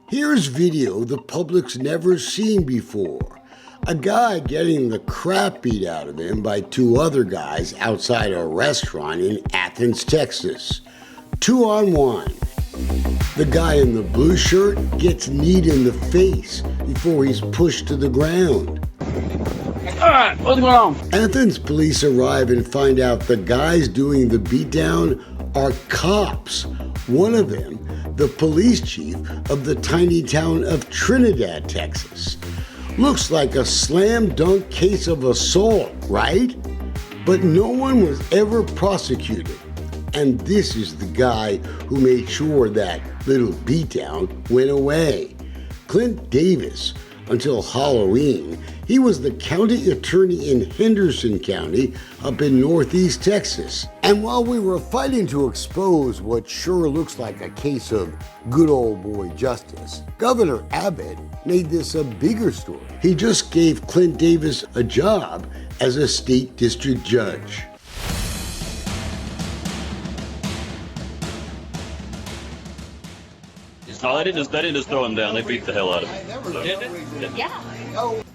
Here's video the public's never seen before. A guy getting the crap beat out of him by two other guys outside a restaurant in Athens, Texas. 2-on-1. The guy in the blue shirt gets kneed in the face before he's pushed to the ground. Alright, what's going on? Athens police arrive and find out the guys doing the beatdown are cops. One of them, the police chief of the tiny town of Trinidad, Texas. Looks like a slam dunk case of assault, right? But no one was ever prosecuted. And this is the guy who made sure that little beatdown went away. Clint Davis. Until Halloween, he was the county attorney in Henderson County up in northeast Texas. And while we were fighting to expose what sure looks like a case of good old boy justice, Governor Abbott made this a bigger story. He just gave Clint Davis a job as a state district judge. No, they didn't just throw him down. They beat the hell out of him. Yeah.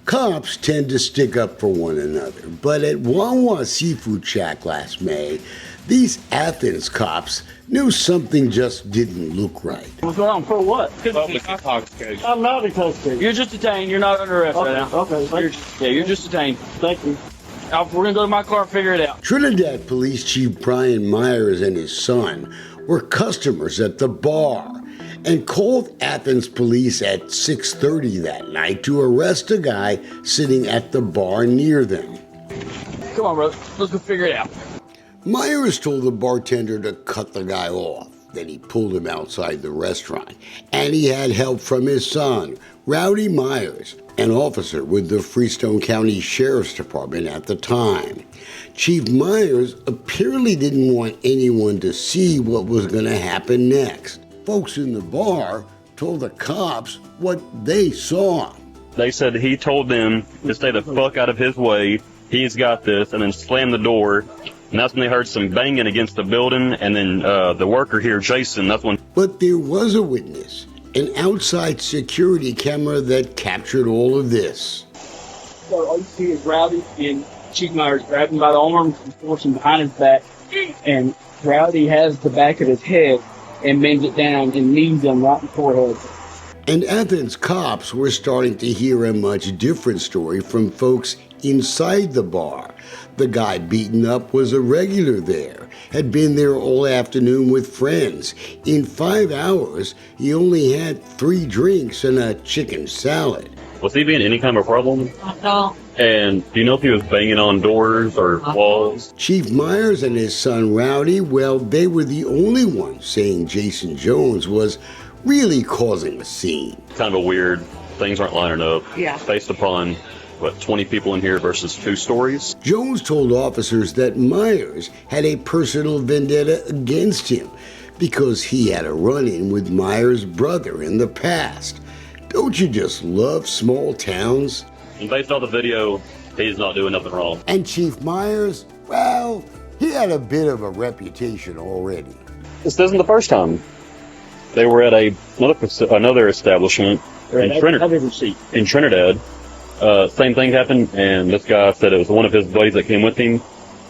Cops tend to stick up for one another, but at Wawa Seafood Shack last May, these Athens cops knew something just didn't look right. What's going on? For what? Public intoxication. I'm not intoxicated. You're just detained. You're not under arrest right now. Okay. You're just detained. Thank you. We're going to go to my car and figure it out. Trinidad Police Chief Brian Myers and his son were customers at the bar and called Athens police at 6:30 that night to arrest a guy sitting at the bar near them. Come on, bro. Let's go figure it out. Myers told the bartender to cut the guy off. Then he pulled him outside the restaurant. And he had help from his son, Rowdy Myers, an officer with the Freestone County Sheriff's Department at the time. Chief Myers apparently didn't want anyone to see what was going to happen next. Folks in the bar told the cops what they saw. They said he told them to stay the fuck out of his way. He's got this, and then slammed the door. And that's when they heard some banging against the building. And then the worker here, Jason, that's when. But there was a witness, an outside security camera that captured all of this. So all you see is Rowdy and Chief Myers grabbing him by the arms and forcing him behind his back. And Rowdy has the back of his head and bends it down and knees him right in the forehead. And Athens cops were starting to hear a much different story from folks inside the bar. The guy beaten up was a regular there, had been there all afternoon with friends. In 5 hours, he only had 3 drinks and a chicken salad. Was he being any kind of a problem? No. And do you know if he was banging on doors or walls? Chief Myers and his son Rowdy, well, they were the only ones saying Jason Jones was really causing a scene. Kind of a weird, things aren't lining up. Yeah. Based upon, 20 people in here versus 2 stories? Jones told officers that Myers had a personal vendetta against him because he had a run-in with Myers' brother in the past. Don't you just love small towns? And based on the video, he's not doing nothing wrong. And Chief Myers, well, he had a bit of a reputation already. This isn't the first time. They were at another establishment in Trinidad. Same thing happened, and this guy said it was one of his buddies that came with him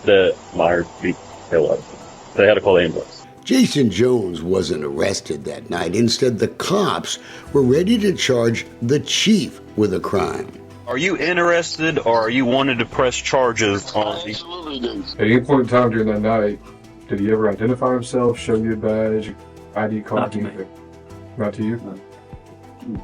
that Myers beat the hell out of him. They had to call the ambulance. Jason Jones wasn't arrested that night. Instead, the cops were ready to charge the chief with a crime. Are you interested, or are you wanting to press charges on the... At any point in time during that night, did he ever identify himself, show you a badge, ID card? Not to me. Not to you? No.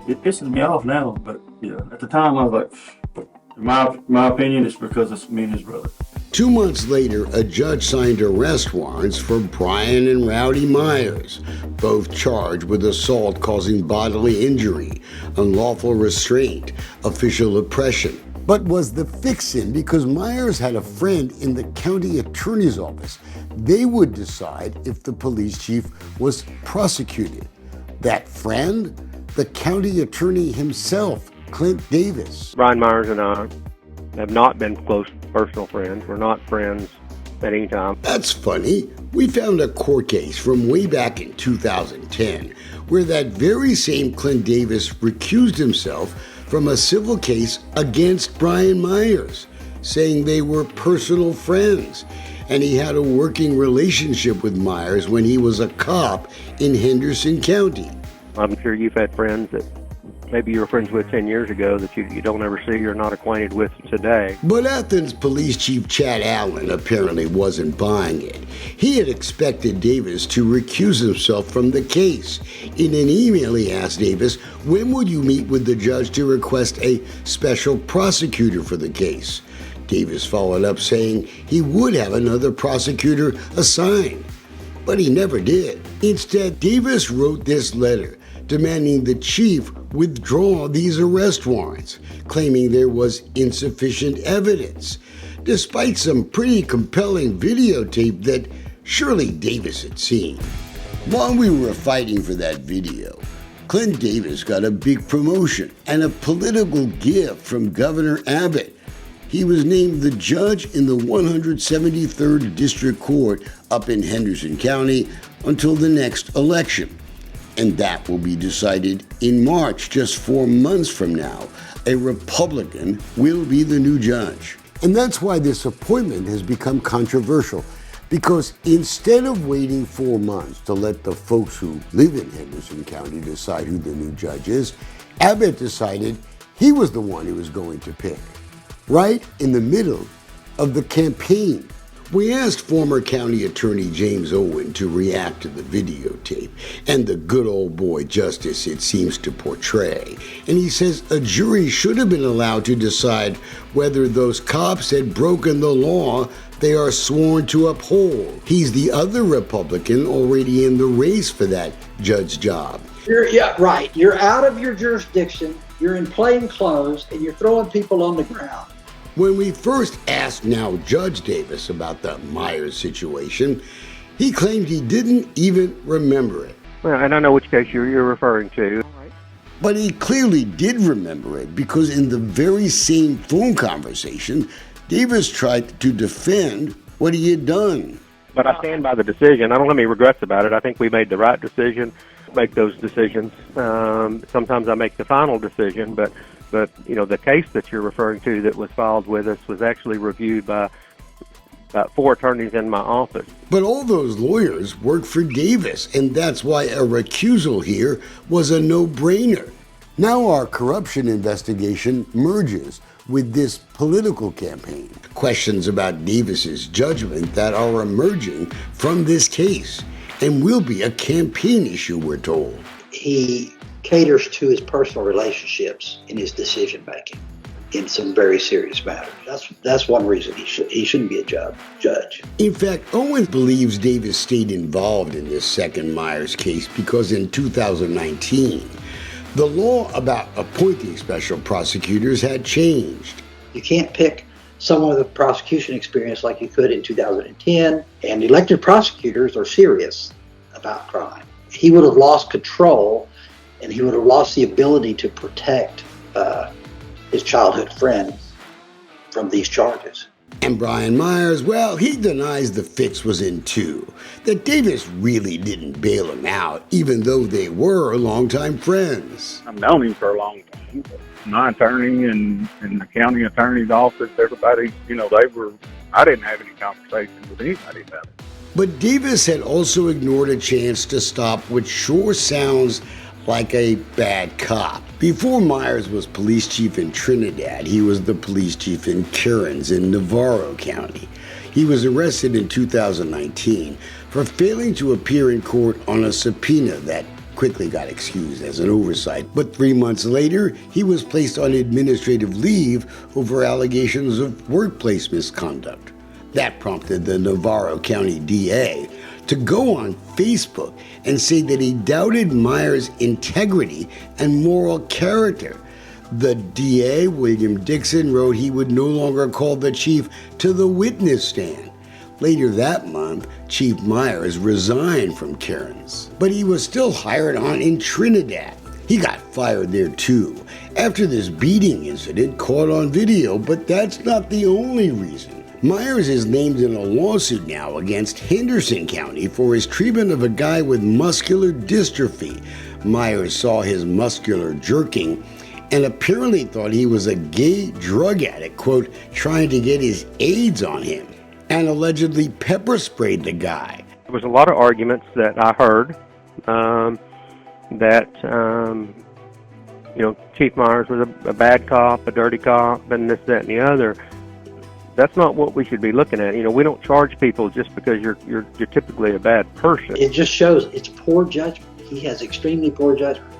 It pisses me off now, but yeah, at the time I was like, in my opinion, it's because it's me and his brother. 2 months later, a judge signed arrest warrants for Brian and Rowdy Myers, both charged with assault causing bodily injury, unlawful restraint, official oppression. But was the fix-in because Myers had a friend in the county attorney's office? They would decide if the police chief was prosecuted. That friend? The county attorney himself, Clint Davis. Brian Myers and I have not been close personal friends. We're not friends at any time. That's funny. We found a court case from way back in 2010 where that very same Clint Davis recused himself from a civil case against Brian Myers, saying they were personal friends, and he had a working relationship with Myers when he was a cop in Henderson County. I'm sure you've had friends that maybe you were friends with 10 years ago that you don't ever see or not acquainted with today. But Athens Police Chief Chad Allen apparently wasn't buying it. He had expected Davis to recuse himself from the case. In an email, he asked Davis, when would you meet with the judge to request a special prosecutor for the case? Davis followed up saying he would have another prosecutor assigned, but he never did. Instead, Davis wrote this letter demanding the chief withdraw these arrest warrants, claiming there was insufficient evidence, despite some pretty compelling videotape that surely Davis had seen. While we were fighting for that video, Clint Davis got a big promotion and a political gift from Governor Abbott. He was named the judge in the 173rd District Court up in Henderson County until the next election. And that will be decided in March, just 4 months from now. A Republican will be the new judge. And that's why this appointment has become controversial, because instead of waiting 4 months to let the folks who live in Henderson County decide who the new judge is, Abbott decided he was the one he was going to pick, right in the middle of the campaign. We asked former County Attorney James Owen to react to the videotape and the good old boy justice it seems to portray. And he says a jury should have been allowed to decide whether those cops had broken the law they are sworn to uphold. He's the other Republican already in the race for that judge job. Yeah, right. You're out of your jurisdiction, you're in plain clothes, and you're throwing people on the ground. When we first asked now Judge Davis about the Myers situation, he claimed he didn't even remember it. Well, and I know which case you're referring to. But he clearly did remember it, because in the very same phone conversation, Davis tried to defend what he had done. But I stand by the decision. I don't have any regrets about it. I think we made the right decision. Make those decisions. Sometimes I make the final decision, but you know, the case that you're referring to that was filed with us was actually reviewed by about 4 attorneys in my office. But all those lawyers worked for Davis, and that's why a recusal here was a no-brainer. Now our corruption investigation merges with this political campaign. Questions about Davis's judgment that are emerging from this case, and will be a campaign issue, we're told. He caters to his personal relationships in his decision making in some very serious matters. That's one reason he shouldn't be a judge. In fact, Owen believes Davis stayed involved in this second Myers case because in 2019, the law about appointing special prosecutors had changed. You can't pick someone with a prosecution experience like you could in 2010, and elected prosecutors are serious about crime. He would have lost control, and he would have lost the ability to protect his childhood friend from these charges. And Brian Myers, well, he denies the fix was in 2, that Davis really didn't bail him out, even though they were longtime friends. I've known him for a long time. My attorney and the county attorney's office, everybody, you know, I didn't have any conversations with anybody about it. But Davis had also ignored a chance to stop what sure sounds like a bad cop. Before Myers was police chief in Trinidad, he was the police chief in Cairns in Navarro County. He was arrested in 2019 for failing to appear in court on a subpoena that quickly got excused as an oversight. But 3 months later, he was placed on administrative leave over allegations of workplace misconduct. That prompted the Navarro County DA to go on Facebook and say that he doubted Myers' integrity and moral character. The DA, William Dixon, wrote he would no longer call the chief to the witness stand. Later that month, Chief Myers resigned from Cairns, but he was still hired on in Trinidad. He got fired there too, after this beating incident caught on video, but that's not the only reason Myers is named in a lawsuit now against Henderson County for his treatment of a guy with muscular dystrophy. Myers saw his muscular jerking and apparently thought he was a gay drug addict, quote, trying to get his AIDS on him, and allegedly pepper sprayed the guy. There was a lot of arguments that I heard that Chief Myers was a bad cop, a dirty cop, and this, that, and the other. That's not what we should be looking at. We don't charge people just because you're typically a bad person. It just shows it's poor judgment. He has extremely poor judgment.